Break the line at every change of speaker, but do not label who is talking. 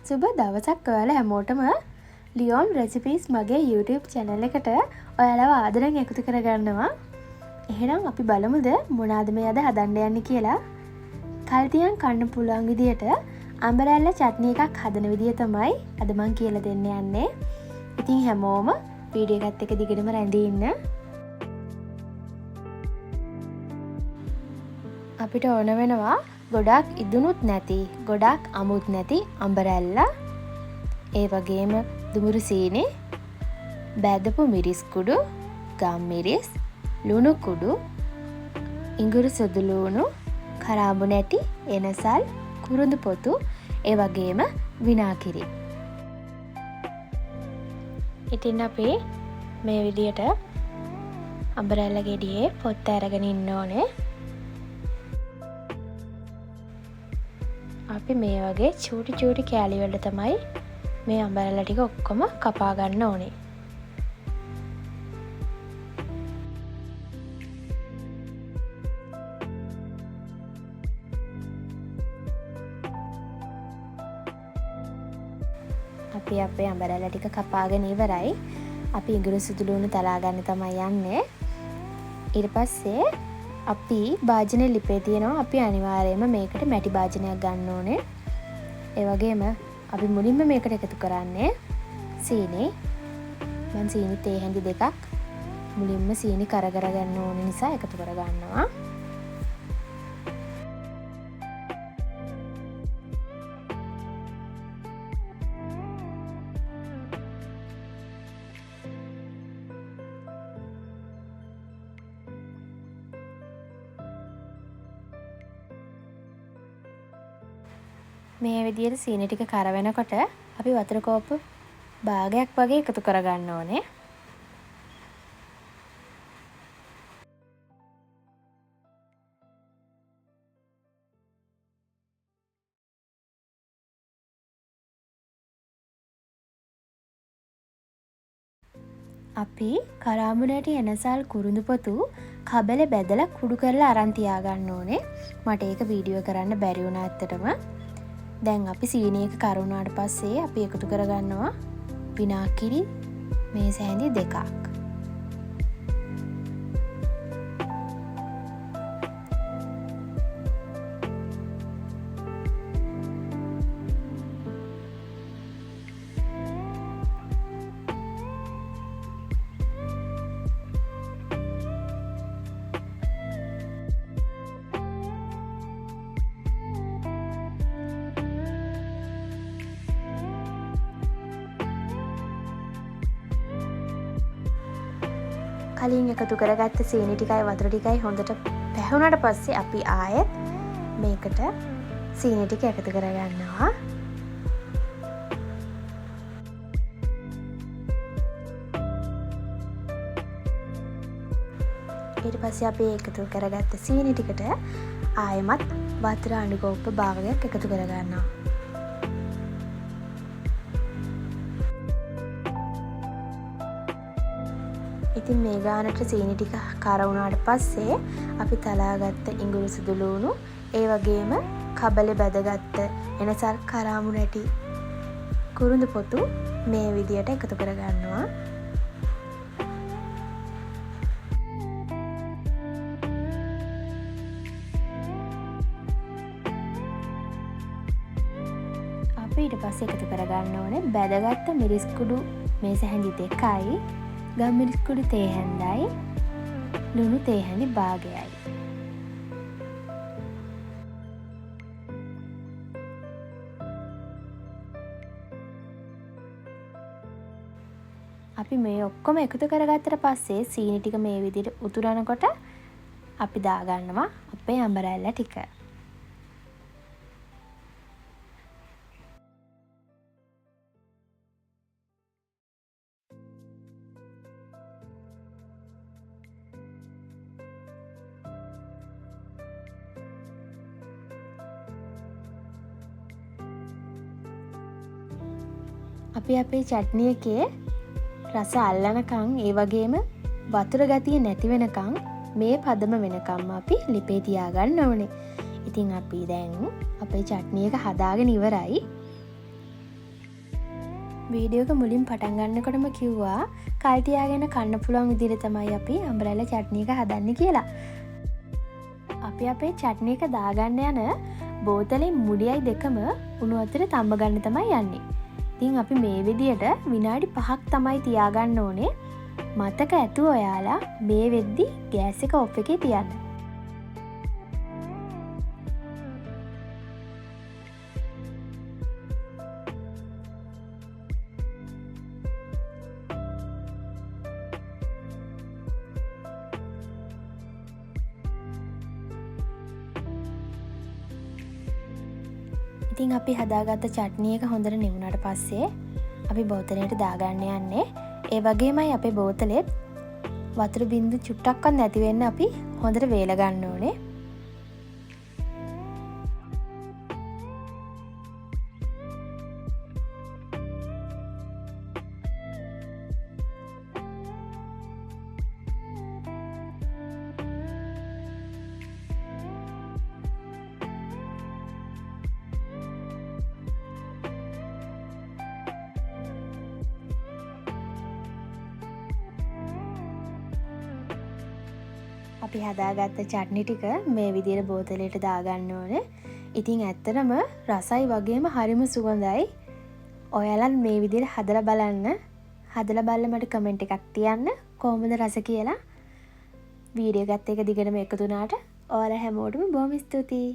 සුබ දවසක් ඔයාලා හැමෝටම ලියෝම් රෙසිපීස් මගේ YouTube channel එකට ඔයාලව ආදරෙන් එකතු කරගන්නවා. එහෙනම් අපි බලමුද මොනවාද මේ අද හදන්න යන්නේ කියලා. කල්තියන් කන්න පුළුවන් විදියට අම්බරැල්ල චට්නි එකක් හදන විදිය තමයි අද මම කියලා දෙන්න යන්නේ. ඉතින් හැමෝම වීඩියෝ එකත් එක්ක දිගටම රැඳී ඉන්න. අපිට ඕන වෙනවා ගොඩක් ඉදුණුත් නැති ගොඩක් අමුත් නැති අම්බරැල්ල, ඒ වගේම දුමුරු සීනි, බැදපු මිරිස් කුඩු, ගම් මිරිස්, ලුණු කුඩු, ඉඟුරු සුදු ලුණු, කරාඹු නැටි, එනසල්, කුරුඳු පොතු, ඒ වගේම විනාකිරි. ඉතින් අපි මේ විදියට අම්බරැල්ල ගෙඩියේ පොත්ත අරගෙන ඉන්න ඕනේ. අපි මේ වගේ චූටි චූටි කෑලි වලට තමයි මේ අම්බරැල්ල ටික ඔක්කොම කපා ගන්න ඕනේ. අපි අපේ අම්බරැල්ල ටික කපාගෙන ඉවරයි. අපි ඉඟුරු සුදු ලුණු තලා ගන්න තමයි යන්නේ. ඊට පස්සේ අපි භාජනයේ ලිපේ තියෙනවා. අපි අනිවාර්යයෙන්ම මේකට මැටි භාජනයක් ගන්න ඕනේ. ඒ වගේම අපි මුලින්ම මේකට එකතු කරන්නේ සීනි. මම සීනි තේ හැඳි දෙකක් මුලින්ම සීනි කරකර ගන්න ඕන නිසා එකතු කර ගන්නවා. මේ විදියට සීනි ටික කර වෙනකොට අපි වතුර කෝප්ප භාගයක් වගේ එකතු කරගන්න ඕනේ. අපි කරාඹු නැටි, එනසල්, කුරුඳු පොතු, කබල බැදලා කුඩු කරලා අරන් තියාගන්න ඕනේ. මට ඒක වීඩියෝ කරන්න බැරි වුණා ඇත්තටම. දැන් අපි සීනි එක කරුණාට පස්සේ අපි එකතු කරගන්නවා විනාකිරි මේස හැඳි දෙකක්. කලින් එකතු කරගත්ත සීනි ටිකයි වතුර ටිකයි හොඳට පැහුණාට පස්සේ අපි ආයෙත් මේකට සීනි ටික එකතු කරගන්නවා. ඊට පස්සේ අපි එකතු කරගත්ත සීනි ටිකට ආයෙමත් වතුර අණු කෝප්ප භාගයක් එකතු කරගන්නවා. ඉතින් මේ ගානට සීනි ටික කර වුණාට පස්සේ අපි තලාගත්ත ඉඟුරු සුදු ලුණු, ඒ වගේම කබලේ බැදගත්ත එනසල්, කරාඹු නැටි, කුරුඳු පොතු මේ විදියට එකතු කරගන්නවා. අපි ඊට පස්සේ එකතු කරගන්න ඕනේ බැදගත්ත මිරිස් කුඩු මේස හැඳි දෙකයි, ගම් මිරිස් කුඩු තේ හැඳයි, ලුණු තේ හැඳි භාගයයි. අපි මේ ඔක්කොම එකතු කරගත්තට පස්සේ සීනි ටික මේ විදිහට උතුරනකොට අපි දාගන්නවා අපේ අම්බරැල්ල ටික. අපි අපේ චට්නි එකේ රස අල්ලනකම්, ඒ වගේම වතුර ගතිය නැති වෙනකම් මේ පදම වෙනකම් අපි ලිපේ තියාගන්න ඕනේ. ඉතින් අපි දැන් අපේ චට්නි එක හදාගෙන ඉවරයි. වීඩියෝ එක මුලින් පටන් ගන්නකොටම කිව්වා කල් තියාගෙන කන්න පුළුවන් විදිහට තමයි අපි අම්බ්‍රෙලා චට්නි එක හදන්නේ කියලා. අපි අපේ චට්නි එක දාගන්න යන බෝතලේ මුඩියයි දෙකම උණු වතුරේ තම්බ ගන්න තමයි යන්නේ. ඉතින් අපි මේ විදිහට විනාඩි 5ක් තමයි තියාගන්න ඕනේ. මතක ඇතුව ඔයාලා මේ වෙද්දි ගෑස් එක ඔෆ් එකේ තියන්න. ඉතින් අපි හදාගත්ත චට්නි එක හොඳට නිවුණාට පස්සේ අපි බෝතලයට දාගන්න යන්නේ. ඒ වගේමයි අපේ බෝතලෙත් වතුර බින්දු චුට්ටක්වත් නැති වෙන්න අපි හොඳට වේල ගන්න ඕනේ. අපි හදාගත්ත චට්නි ටික මේ විදිහට බෝතලයට දාගන්න ඕනේ. ඉතින් ඇත්තටම රසයි වගේම හරිම සුවඳයි. ඔයාලත් මේ විදිහට හදලා බලන්න. හදලා බලලා මට කමෙන්ට් එකක් තියන්න කොහොමද රස කියලා. වීඩියෝ එකත් එක දිගටම එකතු වුණාට ඔයාලා හැමෝටම බොහොම ස්තුතියි.